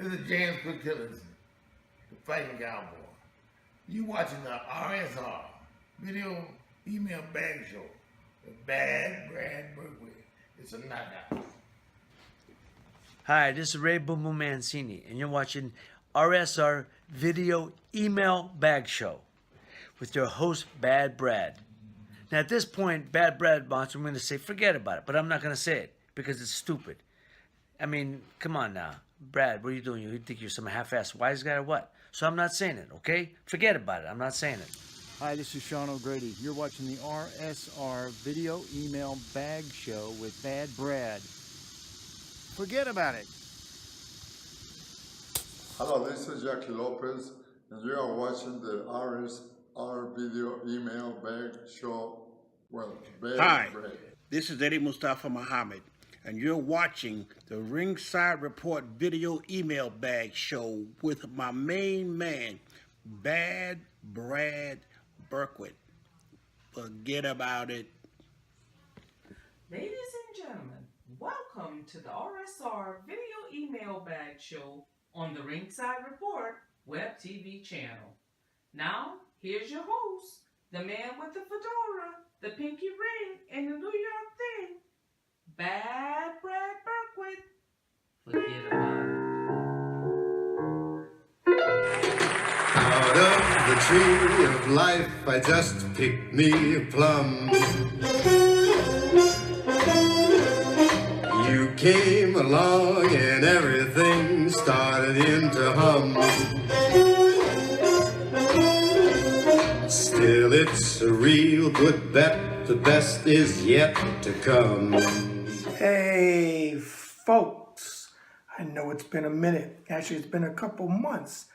This is James Peterson, the fighting cowboy. You watching the RSR video email bag show with Bad Brad Berkeley. It's a knockout. Hi, this is Ray Boom Boom Mancini, and you're watching RSR Video Email Bag Show with your host, Bad Brad. Now, at this point, Bad Brad wants, I'm going to say, forget about it, but I'm not going to say it because it's stupid. I mean, come on now. Brad, what are you doing? You think you're some half-assed wise guy or what? So I'm not saying it, okay? Forget about it. I'm not saying it. Hi, this is Sean O'Grady. You're watching the RSR Video Email Bag Show with Bad Brad. Forget about it. Hello, this is Jackie Lopez, and you are watching the RSR Video Email Bag Show with Bad Brad. This is Eddie Mustafa Muhammad, and you're watching the Ringside Report Video Email Bag Show with my main man, Bad Brad Berkeley. Forget about it. Ladies and gentlemen, welcome to the RSR Video Email Bag Show on the Ringside Report Web TV channel. Now, here's your host, the man with the fedora, the pinky ring, and the New York thing, Bad Brad Berkeley. Forget about it. Out of the tree of life, I just picked me a plum. You came along and everything started into hum. Still, it's a real good bet, the best is yet to come. Hey, folks. I know it's been a minute. Actually, it's been a couple months,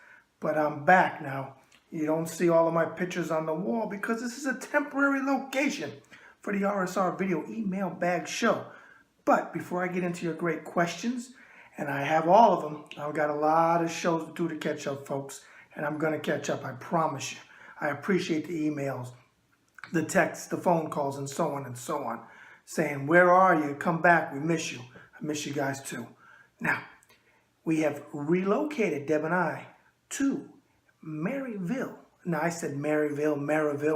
but I'm back now. You don't see all of my pictures on the wall because this is a temporary location for the RSR Video Email Bag Show. But before I get into your great questions, and I have all of them, I've got a lot of shows to do to catch up, folks, and I'm going to catch up, I promise you. I appreciate the emails, the texts, the phone calls, and so on, saying, where are you? Come back. We miss you. I miss you guys too. Now, we have relocated, Deb and I, to Maryville. Now, I said Maryville,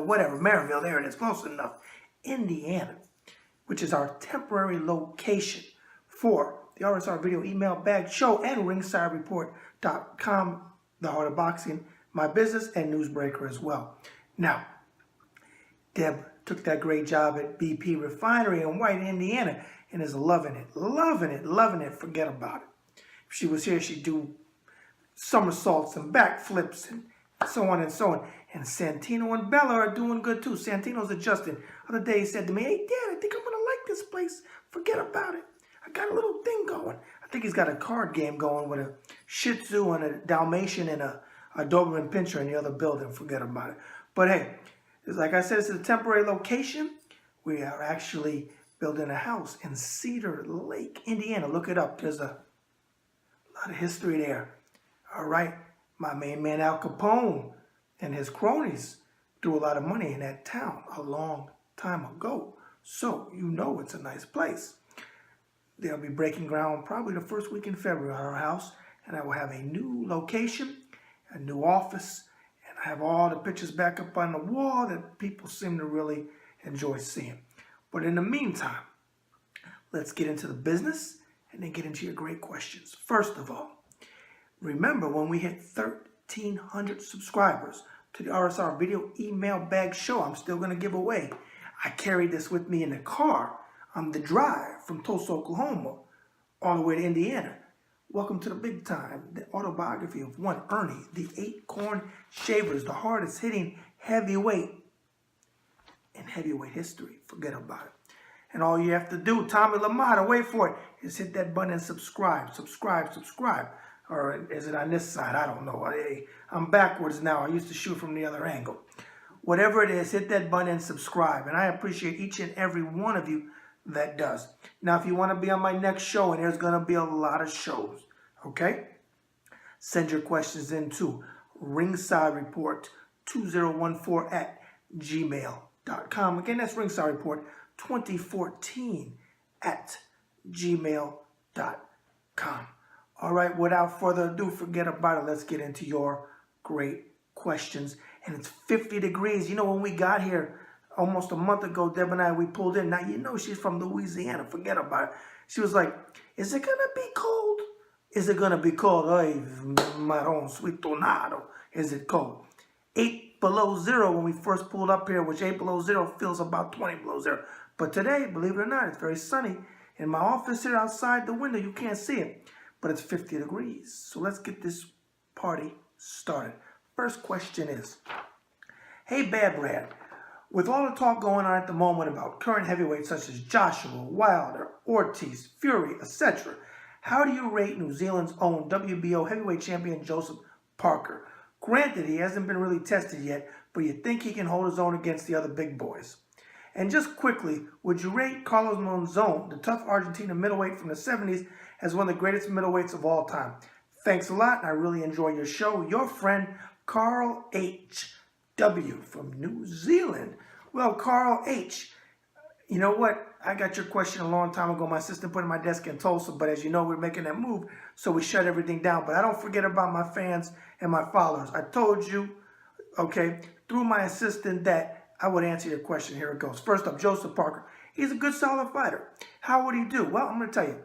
whatever. Maryville, there it is, close enough. Indiana, which is our temporary location for the RSR Video Email Bag Show and RingsideReport.com, The Heart of Boxing, my business, and Newsbreaker as well. Now, Deb took that great job at BP Refinery in White, Indiana, and is loving it. Forget about it. If she was here, she'd do somersaults and backflips and so on. And Santino and Bella are doing good too. Santino's adjusting. The other day he said to me, hey, Dad, I think I'm going to like this place. Forget about it. I got a little thing going. I think he's got a card game going with a Shih Tzu and a Dalmatian and a Doberman Pinscher in the other building. Forget about it. But hey, like I said, it's a temporary location. We are actually building a house in Cedar Lake, Indiana. Look it up. There's a lot of history there. All right. My main man Al Capone and his cronies threw a lot of money in that town a long time ago. So you know it's a nice place. They'll be breaking ground probably the first week in February on our house. And I will have a new location, a new office, and I have all the pictures back up on the wall that people seem to really enjoy seeing. But in the meantime, let's get into the business and then get into your great questions. First of all, remember when we hit 1,300 subscribers to the RSR Video Email Bag Show, I'm still going to give away. I carried this with me in the car on the drive from Tulsa, Oklahoma, all the way to Indiana. Welcome to the big time, the autobiography of one Ernie, the Acorn Shavers, the hardest hitting heavyweight in heavyweight history. Forget about it. And all you have to do, Tommy Lamont, wait for it, is hit that button and subscribe. Or is it on this side? I don't know. I'm backwards now. I used to shoot from the other angle. Whatever it is, hit that button and subscribe. And I appreciate each and every one of you that does. Now, if you want to be on my next show, and there's going to be a lot of shows, okay? Send your questions in to ringsidereport2014@gmail.com. Again, that's ringsidereport2014@gmail.com. All right, without further ado, forget about it. Let's get into your great questions. And it's 50 degrees. You know, when we got here almost a month ago, Deb and I, we pulled in. Now, you know she's from Louisiana. Forget about it. She was like, is it going to be cold? Is it going to be cold? Ay, marron, sweet tornado. Is it cold? 8 below zero when we first pulled up here, which 8 below zero feels about 20 below zero. But today, believe it or not, it's very sunny. In my office here outside the window, you can't see it, but it's 50 degrees. So let's get this party started. First question is, hey, Bad Brad, with all the talk going on at the moment about current heavyweights such as Joshua, Wilder, Ortiz, Fury, etc., how do you rate New Zealand's own WBO heavyweight champion Joseph Parker? Granted, he hasn't been really tested yet, but you think he can hold his own against the other big boys? And just quickly, would you rate Carlos Monzon, the tough Argentina middleweight from the 70s, as one of the greatest middleweights of all time? Thanks a lot, and I really enjoy your show. Your friend, Carl H.W. from New Zealand. Well, Carl H., you know what? I got your question a long time ago. My assistant put it on my desk in Tulsa, but as you know, we're making that move, so we shut everything down. But I don't forget about my fans and my followers. I told you, okay, through my assistant that I would answer your question. Here it goes. First up, Joseph Parker. He's a good, solid fighter. How would he do? Well, I'm going to tell you.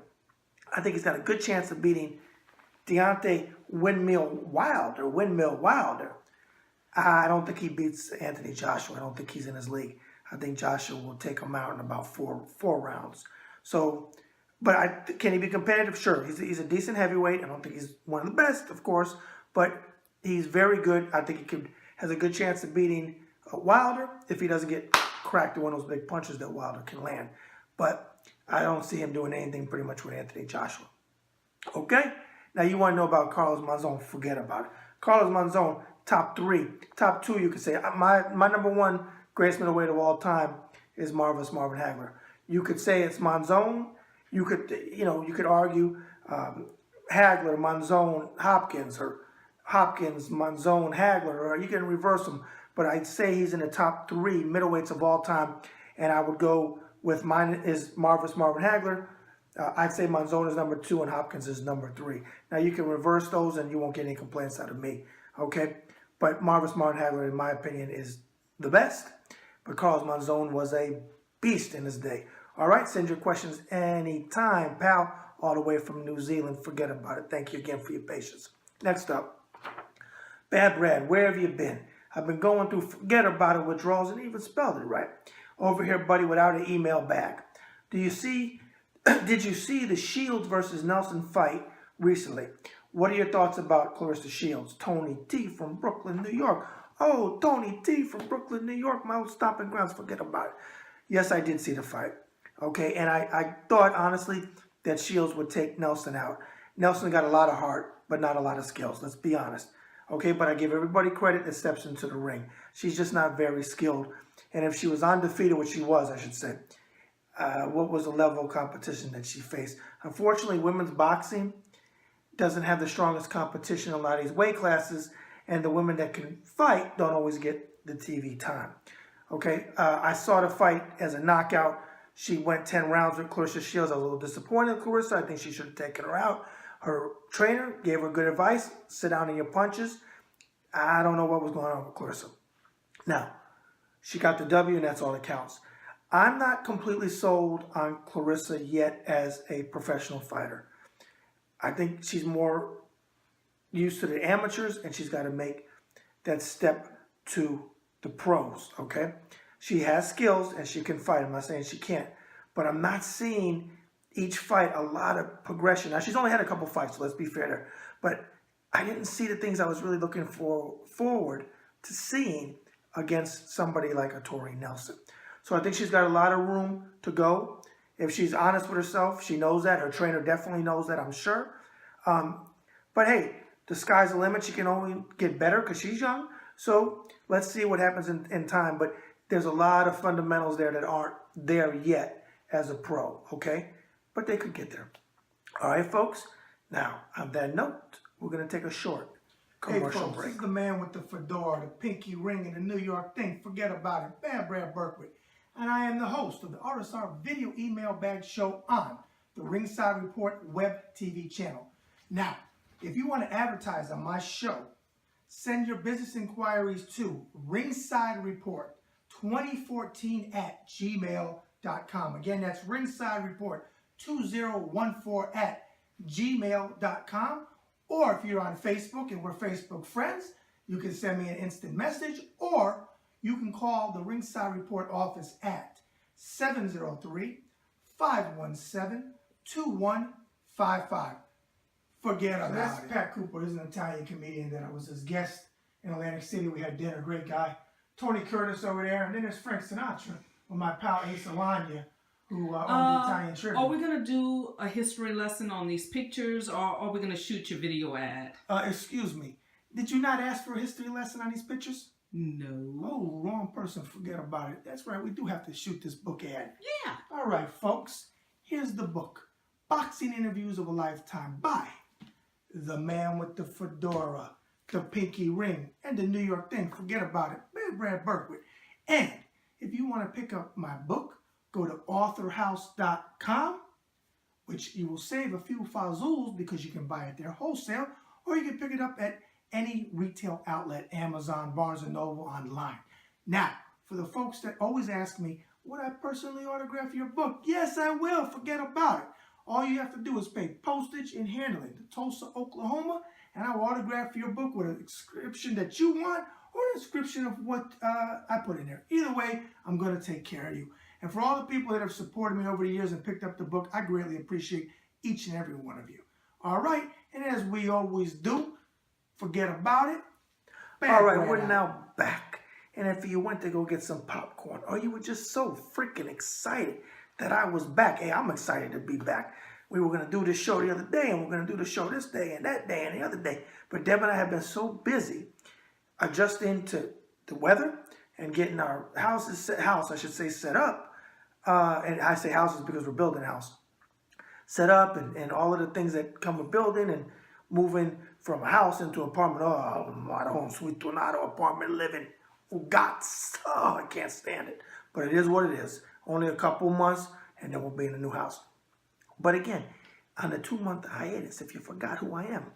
I think he's got a good chance of beating Deontay Windmill Wilder. I don't think he beats Anthony Joshua. I don't think he's in his league. I think Joshua will take him out in about four rounds. So, but can he be competitive? Sure. He's a decent heavyweight. I don't think he's one of the best, of course, but he's very good. I think he has a good chance of beating Wilder if he doesn't get cracked with one of those big punches that Wilder can land. But I don't see him doing anything pretty much with Anthony Joshua. Okay? Now you want to know about Carlos Monzon, forget about it. Carlos Monzon, top 3. Top 2, you could say. My number 1 greatest middleweight of all time is Marvelous Marvin Hagler. You could say it's Monzon. You could argue Hagler, Monzon, Hopkins, or Hopkins, Monzon, Hagler, or you can reverse them. But I'd say he's in the top 3 middleweights of all time, and I would go with mine is Marvelous Marvin Hagler. I'd say Monzon is number 2 and Hopkins is number 3. Now you can reverse those and you won't get any complaints out of me, okay? But Marvelous Marvin Hagler, in my opinion, is the best. But Carlos Monzon was a beast in his day. All right, send your questions anytime, pal, all the way from New Zealand. Forget about it. Thank you again for your patience. Next up, Bad Brad, where have you been? I've been going through forget about it withdrawals and even spelled it right. Over here, buddy, without an email back. Did you see the Shields versus Nelson fight recently? What are your thoughts about Claressa Shields? Tony T from Brooklyn, New York. Oh, Tony T from Brooklyn, New York, my old stomping grounds. Forget about it. Yes, I did see the fight. Okay, and I thought, honestly, that Shields would take Nelson out. Nelson got a lot of heart, but not a lot of skills. Let's be honest. Okay, but I give everybody credit that steps into the ring. She's just not very skilled. And if she was undefeated, which she was, I should say, what was the level of competition that she faced? Unfortunately, women's boxing doesn't have the strongest competition in a lot of these weight classes, and the women that can fight don't always get the TV time. Okay, I saw the fight as a knockout. She went 10 rounds with Claressa Shields. I was a little disappointed in Claressa. I think she should have taken her out. Her trainer gave her good advice. Sit down in your punches. I don't know what was going on with Claressa. Now, she got the W, and that's all that counts. I'm not completely sold on Claressa yet as a professional fighter. I think she's more used to the amateurs, and she's got to make that step to the pros, okay? She has skills, and she can fight. I'm not saying she can't. But I'm not seeing each fight a lot of progression. Now, she's only had a couple fights, so let's be fair there. But I didn't see the things I was really looking forward to seeing against somebody like a Tori Nelson. So I think she's got a lot of room to go. If she's honest with herself, she knows that. Her trainer definitely knows that, I'm sure. But hey, the sky's the limit. She can only get better because she's young. So let's see what happens in time. But there's a lot of fundamentals there that aren't there yet as a pro, okay? But they could get there. All right, folks. Now, on that note, we're going to take a short commercial break. This is the man with the fedora, the pinky ring, and the New York thing. Forget about it. Bad Brad Berkowitz. And I am the host of the RSR Video Email Bag Show on the Ringside Report web TV channel. Now, if you want to advertise on my show, send your business inquiries to Ringside Report 2014 at gmail.com. Again, that's Ringside Report 2014 at gmail.com. Or if you're on Facebook and we're Facebook friends, you can send me an instant message, or you can call the Ringside Report office at 703-517-2155. Forget about it. That's Pat Cooper. He's an Italian comedian that I was his guest in Atlantic City. We had dinner. Great guy. Tony Curtis over there. And then there's Frank Sinatra with my pal Ace Alanya, who owned the Italian Tribune. Are we going to do a history lesson on these pictures, or are we going to shoot your video ad? Excuse me. Did you not ask for a history lesson on these pictures? No. Oh, wrong person. Forget about it. That's right. We do have to shoot this book ad. Yeah. All right, folks. Here's the book. Boxing Interviews of a Lifetime by the man with the fedora, the pinky ring, and the New York thing. Forget about it. Brad Berkowitz. And if you want to pick up my book, go to authorhouse.com, which you will save a few fazools because you can buy it there wholesale, or you can pick it up at any retail outlet, Amazon, Barnes & Noble, online. Now, for the folks that always ask me, would I personally autograph your book? Yes, I will. Forget about it. All you have to do is pay postage and handling to Tulsa, Oklahoma, and I will autograph your book with a description that you want or a description of what I put in there. Either way, I'm going to take care of you. And for all the people that have supported me over the years and picked up the book, I greatly appreciate each and every one of you. All right, and as we always do, forget about it. All right, we're now back. And if you went to go get some popcorn, or you were just so freaking excited that I was back. Hey, I'm excited to be back. We were going to do this show the other day, and we're going to do the show this day and that day and the other day. But Deb and I have been so busy adjusting to the weather and getting our set up. And I say houses because we're building a house. Set up and all of the things that come with building and moving from a house into an apartment. Oh, my home, sweet tornado, apartment living. Oh, I can't stand it. But it is what it is. Only a couple months, and then we'll be in a new house. But again, on the 2-month hiatus, if you forgot who I am,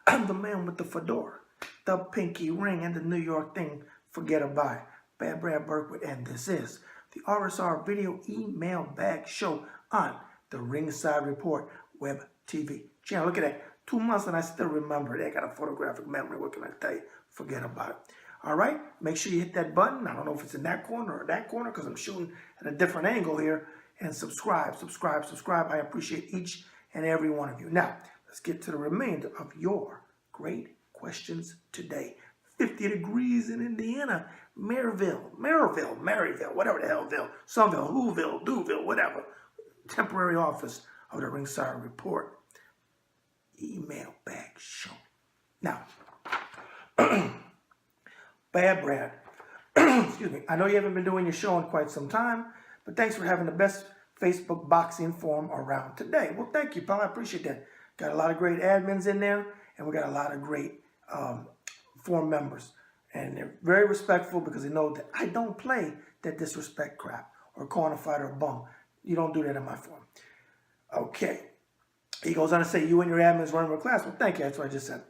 I'm the man with the fedora, the pinky ring, and the New York thing. Forget about it. Bad Brad Berkowitz, and this is the RSR Video Email Bag Show on the Ringside Report Web TV channel. Look at that. 2 months, and I still remember it. I got a photographic memory. What can I tell you? Forget about it. All right, make sure you hit that button. I don't know if it's in that corner or that corner because I'm shooting at a different angle here. And subscribe. I appreciate each and every one of you. Now, let's get to the remainder of your great questions today. 50 degrees in Indiana, Maryville, whatever the hellville, Sunville, Whoville, Duville, whatever. Temporary office of the Ringside Report Email Bag Show. Now, Bad Brad, excuse me. I know you haven't been doing your show in quite some time, but thanks for having the best Facebook boxing forum around today. Well, thank you, pal. I appreciate that. Got a lot of great admins in there, and we got a lot of great forum members. And they're very respectful because they know that I don't play that disrespect crap or calling a fighter a bum. You don't do that in my forum. Okay. He goes on to say, you and your admins run with class. Well, thank you. That's what I just said.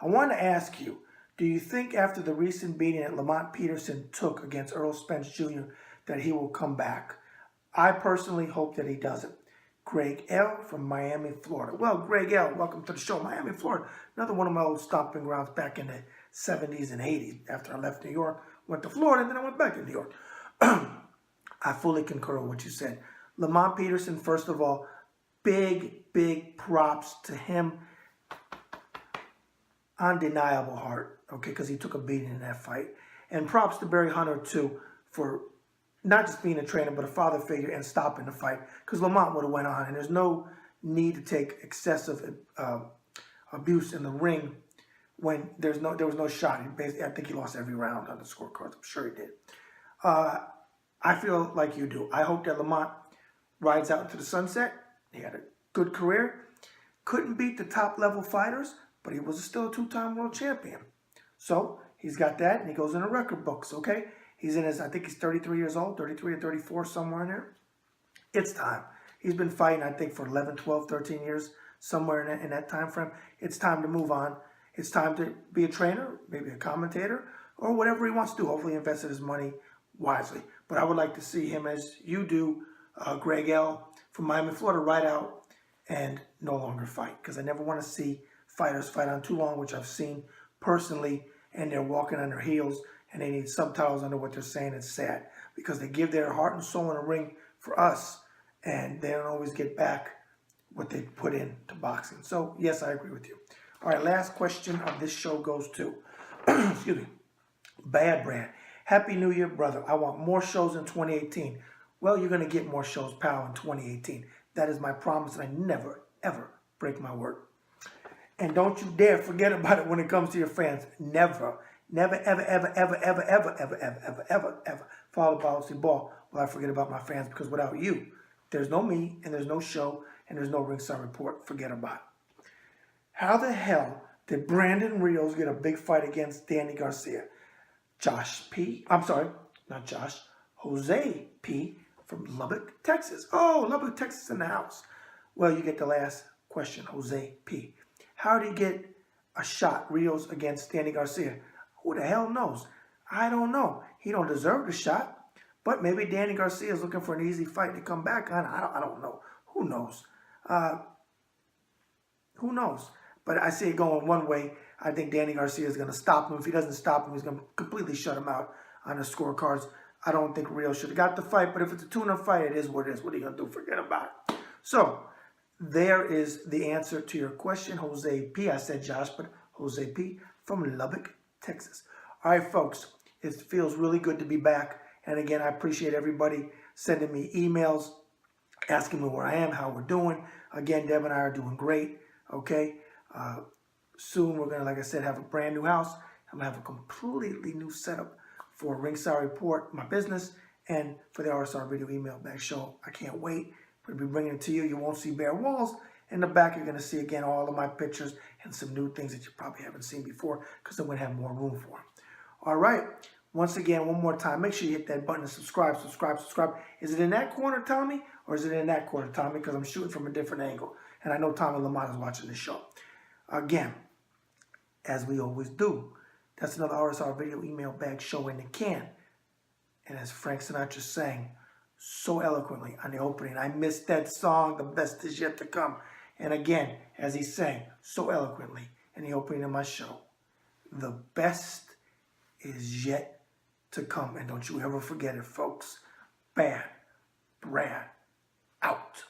I want to ask you, do you think after the recent beating that Lamont Peterson took against Earl Spence Jr. that he will come back? I personally hope that he doesn't. Greg L. from Miami, Florida. Well, Greg L., welcome to the show. Miami, Florida. Another one of my old stomping grounds back in the 70s and 80s. After I left New York, went to Florida, and then I went back to New York. I fully concur with what you said. Lamont Peterson, first of all, big props to him. Undeniable heart, okay, because he took a beating in that fight. And props to Barry Hunter, too, for not just being a trainer, but a father figure and stopping the fight. Because Lamont would have went on, and there's no need to take excessive abuse in the ring when there was no shot. I think he lost every round on the scorecards. I'm sure he did. I feel like you do. I hope that Lamont rides out into the sunset. He had a good career. Couldn't beat the top-level fighters, but he was still a 2-time world champion. So he's got that, and he goes in the record books, okay? He's in his, I think he's 33 years old, 33 or 34, somewhere in there. It's time. He's been fighting, I think, for 11, 12, 13 years. somewhere in that time frame, it's time to move on. It's time to be a trainer, maybe a commentator, or whatever he wants to do. Hopefully he invested his money wisely. But I would like to see him, as you do, Greg L. from Miami, Florida, ride out and no longer fight. Because I never want to see fighters fight on too long, which I've seen personally, and they're walking on their heels and they need subtitles under what they're saying. It's sad because they give their heart and soul in the ring for us, and they don't always get back what they put into boxing. So, yes, I agree with you. All right, last question of this show goes to, excuse me, Bad Brad. Happy New Year, brother. I want more shows in 2018. Well, you're going to get more shows, pal, in 2018. That is my promise, and I never, ever break my word. And don't you dare forget about it when it comes to your fans. Never, never, ever, ever, ever, ever, ever, ever, ever, ever, ever, ever follow policy ball will I forget about my fans, because without you, there's no me, and there's no show, and there's no Ringside Report. Forget about it. How the hell did Brandon Rios get a big fight against Danny Garcia? Josh P. I'm sorry, not Josh. Jose P. from Lubbock, Texas. Oh, Lubbock, Texas in the house. Well, you get the last question, Jose P. How did he get a shot, Rios against Danny Garcia? Who the hell knows? I don't know. He don't deserve the shot, but maybe Danny Garcia is looking for an easy fight to come back on. I don't know. Who knows? Who knows? But I see it going one way. I think Danny Garcia is going to stop him. If he doesn't stop him, he's going to completely shut him out on the scorecards. I don't think Rios should have got the fight, but if it's a tune-up fight, it is what it is. What are you going to do? Forget about it. So, there is the answer to your question, Jose P. I said Josh, but Jose P. from Lubbock, Texas. All right, folks, it feels really good to be back. And again, I appreciate everybody sending me emails, asking me where I am, how we're doing. Again, Deb and I are doing great, okay? Soon we're going to, like I said, have a brand new house. I'm going to have a completely new setup for Ringside Report, my business, and for the RSR Video Email Bag Show. I can't wait. We'll be bringing it to you. You won't see bare walls. In the back, you're going to see, again, all of my pictures and some new things that you probably haven't seen before, because I'm going to have more room for them. All right. Once again, one more time, make sure you hit that button and subscribe. Is it in that corner, Tommy, or is it in that corner, Tommy? Because I'm shooting from a different angle. And I know Tommy Lamont is watching this show. Again, as we always do, that's another RSR Video Email Bag Show in the can. And as Frank Sinatra sang so eloquently on the opening, I missed that song, The Best Is Yet to Come. And again, as he sang so eloquently in the opening of my show, the best is yet to come. And don't you ever forget it, folks. Bad Brad out.